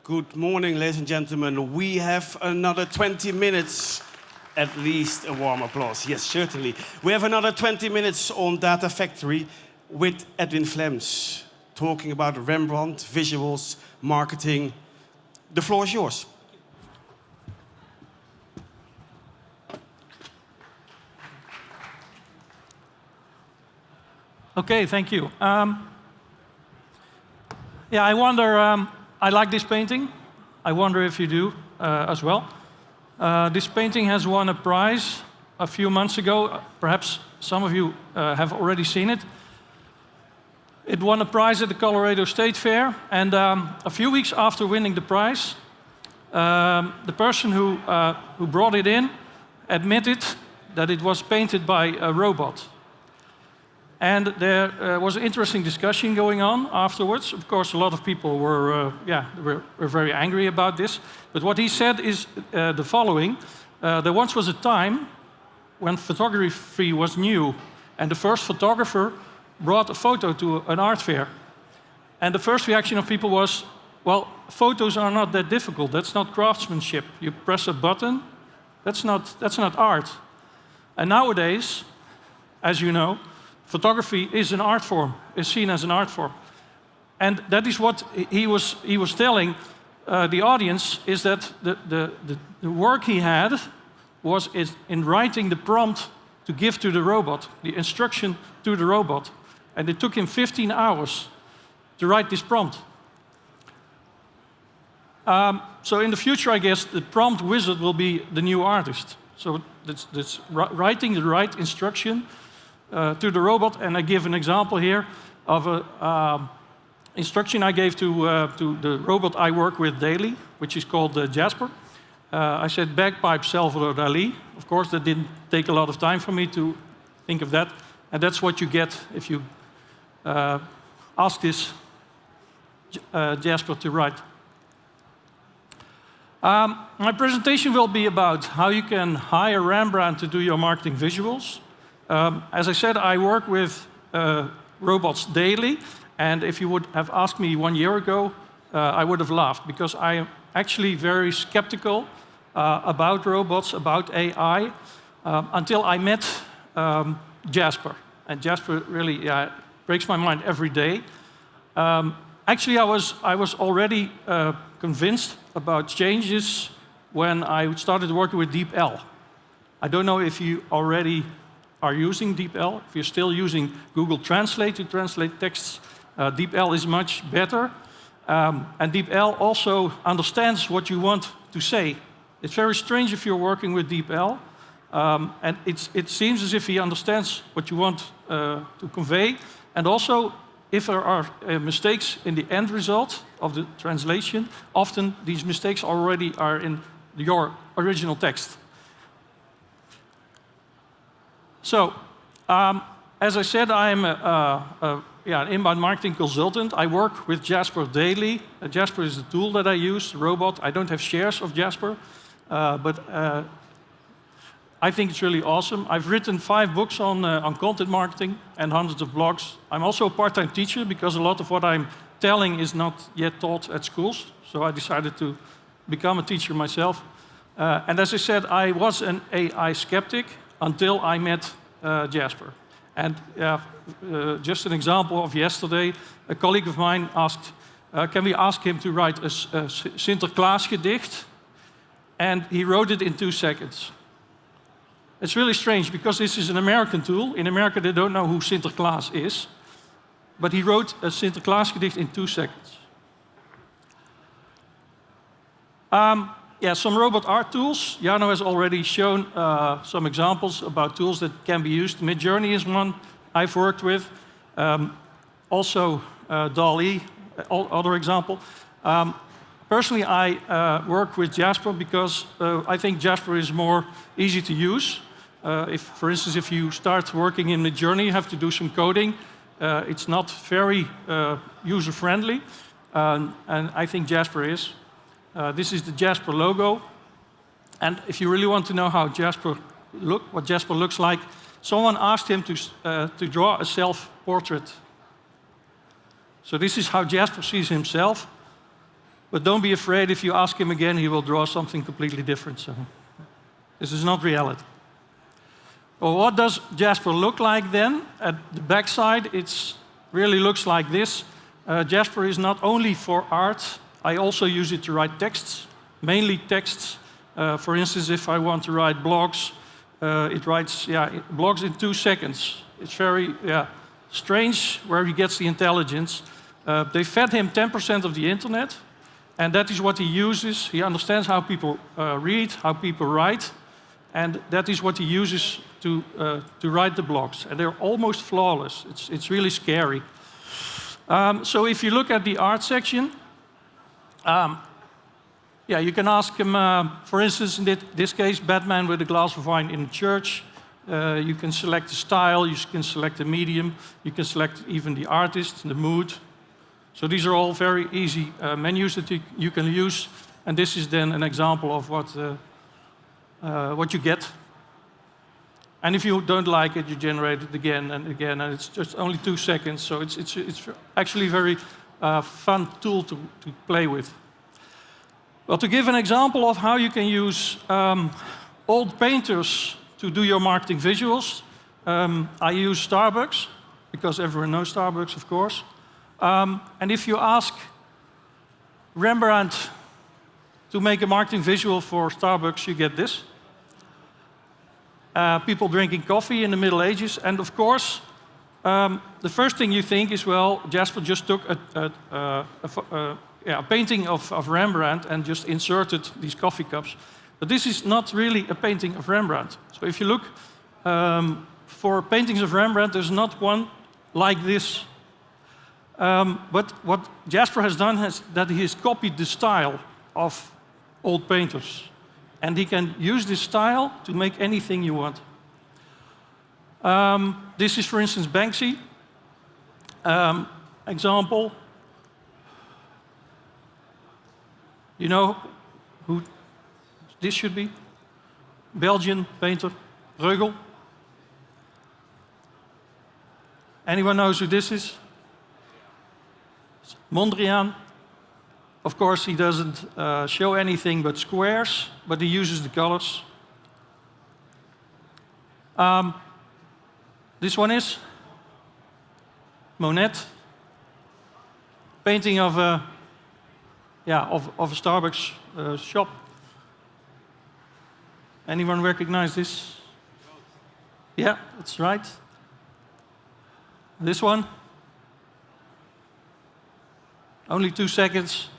Good morning, ladies and gentlemen. We have another 20 minutes, at least a warm applause. Yes, certainly. We have another 20 minutes on Data Factory with Edwin Vlems, talking about Rembrandt, visuals, marketing. The floor is yours. Okay, thank you. I wonder, I like this painting. I wonder if you do as well. This painting has won a prize a few months ago. Perhaps some of you have already seen it. It won a prize at the Colorado State Fair, and a few weeks after winning the prize, the person who brought it in admitted that it was painted by a robot. And there was an interesting discussion going on afterwards. Of course, a lot of people were very angry about this. But what he said is the following. There once was a time when photography was new, and the first photographer brought a photo to an art fair. And the first reaction of people was, well, photos are not that difficult. That's not craftsmanship. You press a button. That's not art. And nowadays, as you know, photography is an art form, is seen as an art form. And that is what he was telling the audience, is that the work he had was in writing the prompt to give to the robot, the instruction to the robot. And it took him 15 hours to write this prompt. So in the future, I guess, the prompt wizard will be the new artist. So that's writing the right instruction to the robot. And I give an example here of an instruction I gave to the robot I work with daily, which is called Jasper. I said bagpipe Salvador Dali. Of course, that didn't take a lot of time for me to think of that. And that's what you get if you ask this Jasper to write. My presentation will be about how you can hire Rembrandt to do your marketing visuals. As I said, I work with robots daily, and if you would have asked me 1 year ago, I would have laughed, because I am actually very skeptical about robots, about AI, until I met Jasper. And Jasper really breaks my mind every day. Actually, I was already convinced about changes when I started working with DeepL. I don't know if you already are using DeepL. If you're still using Google Translate to translate texts, DeepL is much better. And DeepL also understands what you want to say. It's very strange if you're working with DeepL. And it seems as if he understands what you want to convey. And also, if there are mistakes in the end result of the translation, often these mistakes already are in your original text. So, as I said, I am an inbound marketing consultant. I work with Jasper daily. Jasper is the tool that I use, the robot. I don't have shares of Jasper, but I think it's really awesome. I've written 5 books on content marketing and hundreds of blogs. I'm also a part-time teacher, because a lot of what I'm telling is not yet taught at schools. So I decided to become a teacher myself. And as I said, I was an AI skeptic until I met Jasper. And just an example of yesterday, a colleague of mine asked, can we ask him to write a Sinterklaas gedicht? And he wrote it in 2 seconds. It's really strange, because this is an American tool. In America, they don't know who Sinterklaas is. But he wrote a Sinterklaas gedicht in 2 seconds. Some robot art tools. Jarno has already shown some examples about tools that can be used. Midjourney is one I've worked with. Also, DALL-E, other example. Personally, I work with Jasper because I think Jasper is more easy to use. For instance, if you start working in Midjourney, you have to do some coding. It's not very user-friendly, and I think Jasper is. This is the Jasper logo. And if you really want to know how what Jasper looks like, someone asked him to draw a self-portrait. So this is how Jasper sees himself. But don't be afraid, if you ask him again, he will draw something completely different. So this is not reality. Well, what does Jasper look like then? At the back side, it really looks like this. Jasper is not only for art. I also use it to write texts, mainly texts. For instance, if I want to write blogs, it writes blogs in 2 seconds. It's very strange where he gets the intelligence. They fed him 10% of the internet, and that is what he uses. He understands how people read, how people write, and that is what he uses to write the blogs. And they're almost flawless. It's really scary. So if you look at the art section, you can ask him, for instance, in this case, Batman with a glass of wine in the church. You can select the style, you can select the medium, you can select even the artist, the mood. So these are all very easy menus that you can use. And this is then an example of what you get. And if you don't like it, you generate it again and again, and it's just only 2 seconds. So it's actually a very fun tool to play with. Well, to give an example of how you can use old painters to do your marketing visuals, I use Starbucks, because everyone knows Starbucks, of course. And if you ask Rembrandt to make a marketing visual for Starbucks, you get this. People drinking coffee in the Middle Ages. And of course, the first thing you think is, well, Jasper just took a painting of Rembrandt and just inserted these coffee cups. But this is not really a painting of Rembrandt. So if you look for paintings of Rembrandt, there's not one like this. But what Jasper has done is that he has copied the style of old painters. And he can use this style to make anything you want. This is, for instance, Banksy. Example. You know who this should be? Belgian painter, Breugel. Anyone knows who this is? Mondrian. Of course, he doesn't show anything but squares, but he uses the colors. This one is Monet, painting of a Starbucks shop. Anyone recognize this? Yeah, that's right. This one, only 2 seconds.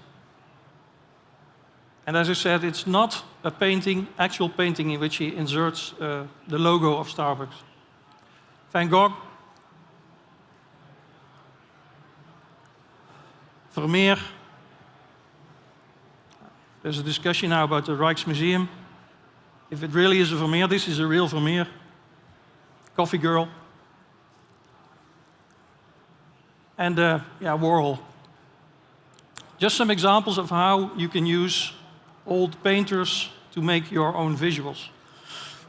And as I said, it's not a painting, actual painting in which he inserts the logo of Starbucks. Van Gogh. Vermeer. There's a discussion now about the Rijksmuseum. If it really is a Vermeer, this is a real Vermeer. Coffee Girl. And Warhol. Just some examples of how you can use old painters to make your own visuals.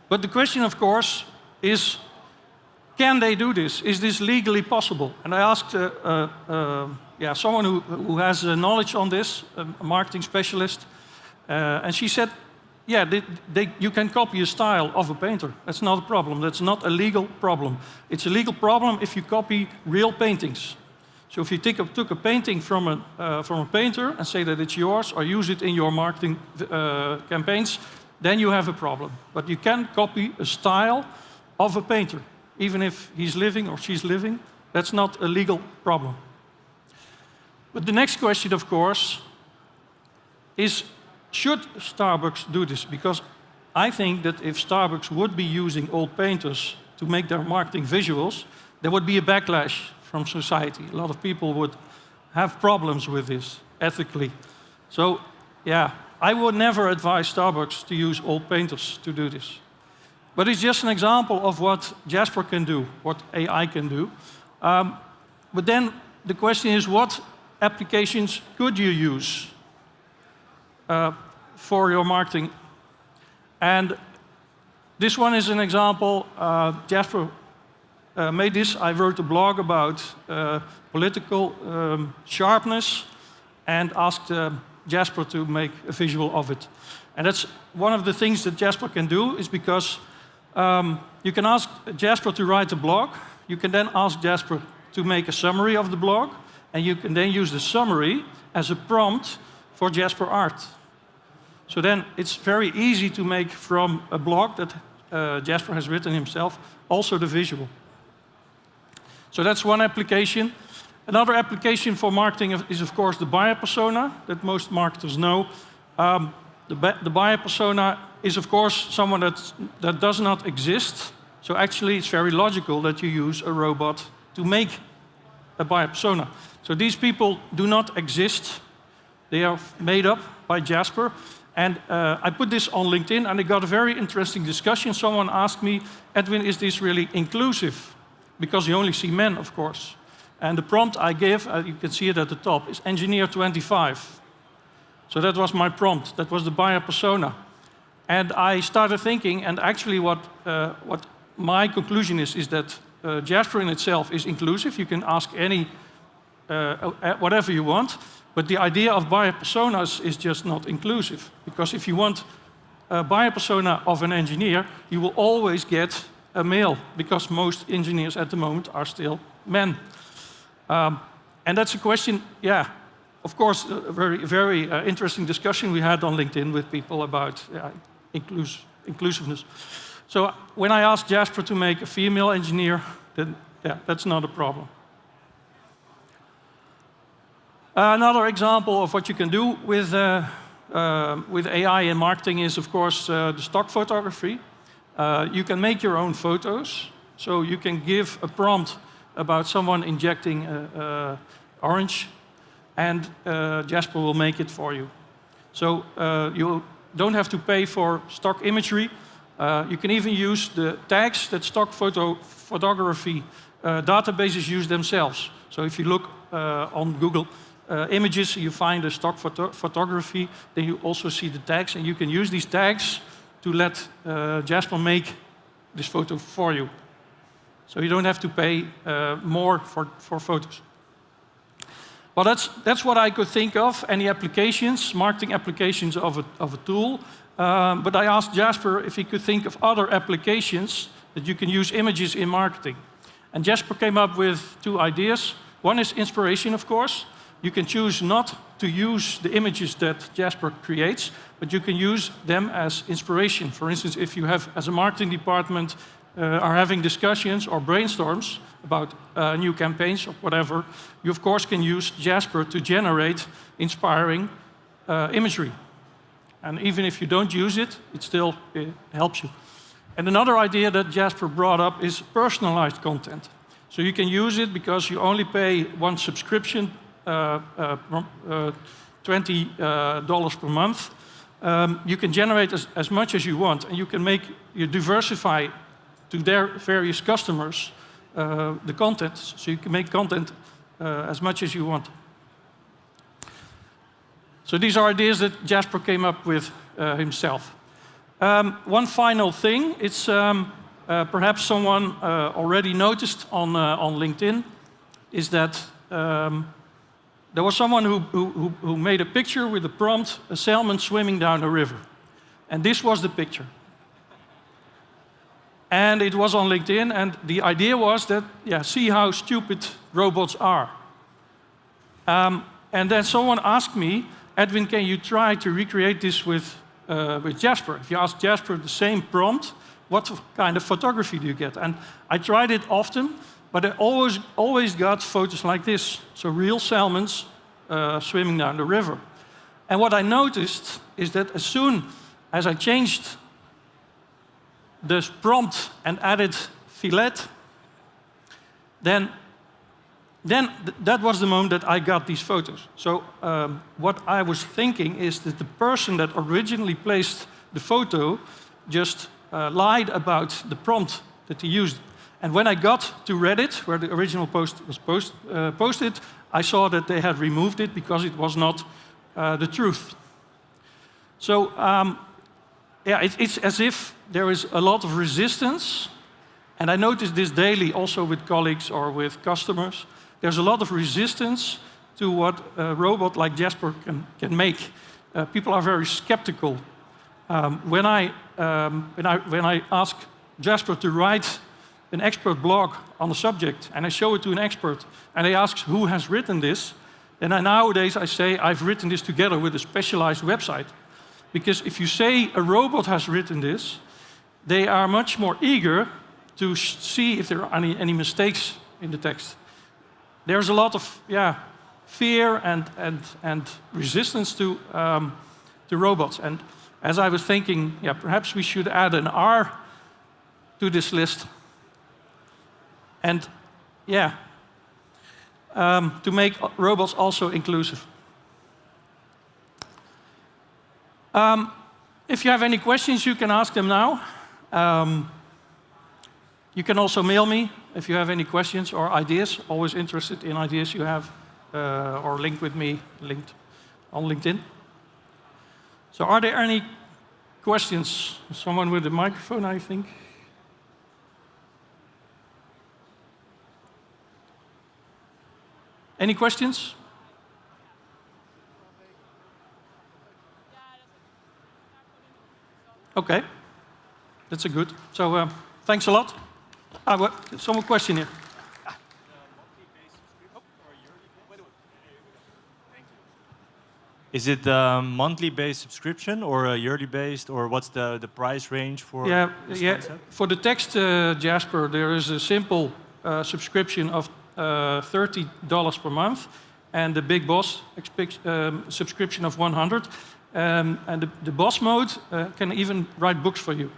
But the question, of course, is, can they do this? Is this legally possible? And I asked someone who has knowledge on this, a marketing specialist, and she said, you can copy a style of a painter. That's not a problem. That's not a legal problem. It's a legal problem if you copy real paintings. So if you took a painting from a painter and say that it's yours, or use it in your marketing campaigns, then you have a problem. But you can copy a style of a painter, even if he's living or she's living. That's not a legal problem. But the next question, of course, is, should Starbucks do this? Because I think that if Starbucks would be using old painters to make their marketing visuals, there would be a backlash from society. A lot of people would have problems with this ethically. So, I would never advise Starbucks to use old painters to do this. But it's just an example of what Jasper can do, what AI can do. But then the question is, what applications could you use for your marketing? And this one is an example. Jasper made this. I wrote a blog about political sharpness and asked Jasper to make a visual of it. And that's one of the things that Jasper can do, is because you can ask Jasper to write a blog. You can then ask Jasper to make a summary of the blog, and you can then use the summary as a prompt for Jasper art. So then it's very easy to make from a blog that Jasper has written himself also the visual. So that's one application. Another application for marketing is, of course, the buyer persona that most marketers know. The buyer persona is, of course, someone that does not exist. So actually, it's very logical that you use a robot to make a buyer persona. So these people do not exist. They are made up by Jasper. And I put this on LinkedIn, and I got a very interesting discussion. Someone asked me, Edwin, is this really inclusive? Because you only see men, of course. And the prompt I give, you can see it at the top, is engineer 25. So that was my prompt. That was the buyer persona. And I started thinking, and actually what my conclusion is that Jasper in itself is inclusive. You can ask any, whatever you want. But the idea of buyer personas is just not inclusive. Because if you want a buyer persona of an engineer, you will always get a male, because most engineers at the moment are still men. And that's a question, yeah, of course, a very interesting discussion we had on LinkedIn with people about inclusiveness. So when I asked Jasper to make a female engineer, then yeah, that's not a problem. Another example of what you can do with AI in marketing is, of course, the stock photography. You can make your own photos. So you can give a prompt about someone injecting orange, and Jasper will make it for you. So you don't have to pay for stock imagery. You can even use the tags that stock photography databases use themselves. So if you look on Google Images, you find the stock photography, then you also see the tags, and you can use these tags to let Jasper make this photo for you. So you don't have to pay more for photos. Well, that's what I could think of, any applications, marketing applications of a tool. But I asked Jasper if he could think of other applications that you can use images in marketing. And Jasper came up with two ideas. One is inspiration, of course. You can choose not to use the images that Jasper creates, but you can use them as inspiration. For instance, if you have, as a marketing department, are having discussions or brainstorms about new campaigns or whatever, you of course can use Jasper to generate inspiring imagery. And even if you don't use it, it still helps you. And another idea that Jasper brought up is personalized content. So you can use it because you only pay one subscription, $20 per month. You can generate as much as you want, and you diversify to their various customers the content, so you can make content as much as you want. So these are ideas that Jasper came up with himself. One final thing, it's perhaps someone already noticed on LinkedIn, is that there was someone who made a picture with the prompt, a salmon swimming down a river. And this was the picture. And it was on LinkedIn, and the idea was that, yeah, see how stupid robots are. And then someone asked me, Edwin, can you try to recreate this with Jasper? If you ask Jasper the same prompt, what kind of photography do you get? And I tried it often, but I always got photos like this. So real salmons swimming down the river. And what I noticed is that as soon as I changed this prompt and added fillet, then that was the moment that I got these photos. So what I was thinking is that the person that originally placed the photo just lied about the prompt that he used. And when I got to Reddit, where the original post was posted, I saw that they had removed it because it was not the truth. So yeah, it's as if there is a lot of resistance, and I notice this daily also with colleagues or with customers. There's a lot of resistance to what a robot like Jasper can make. People are very skeptical. When I ask Jasper to write an expert blog on a subject, and I show it to an expert, and they ask who has written this, then nowadays I say I've written this together with a specialized website. Because if you say a robot has written this, they are much more eager to see if there are any mistakes in the text. There's a lot of fear and resistance to robots. And as I was thinking, perhaps we should add an R to this list. And to make robots also inclusive. If you have any questions, you can ask them now. You can also mail me if you have any questions or ideas. Always interested in ideas you have, or link with me on LinkedIn. So are there any questions? Someone with a microphone, I think. Any questions? Okay, that's a good. So thanks a lot. Some question here. Is it a monthly-based subscription or a yearly-based, or what's the price range for this concept? For the text Jasper, there is a simple subscription of $30 per month, and the Big Boss subscription of $100. And the Boss mode can even write books for you.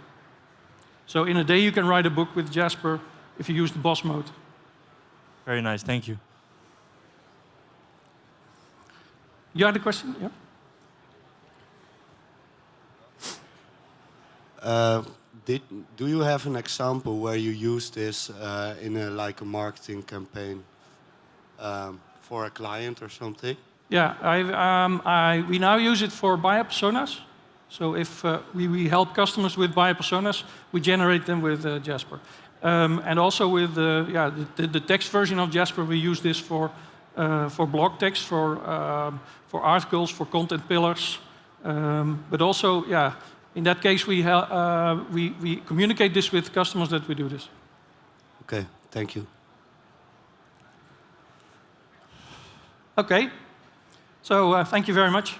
So in a day you can write a book with Jasper if you use the Boss mode. Very nice, thank you. You had a question? Yeah. Do you have an example where you use this in a marketing campaign for a client or something? Yeah, we now use it for buyer personas. So if we help customers with buyer personas, we generate them with Jasper. And also with the text version of Jasper, we use this for blog text, for articles, for content pillars. But also, in that case, we communicate this with customers that we do this. Okay, thank you. Okay, so thank you very much.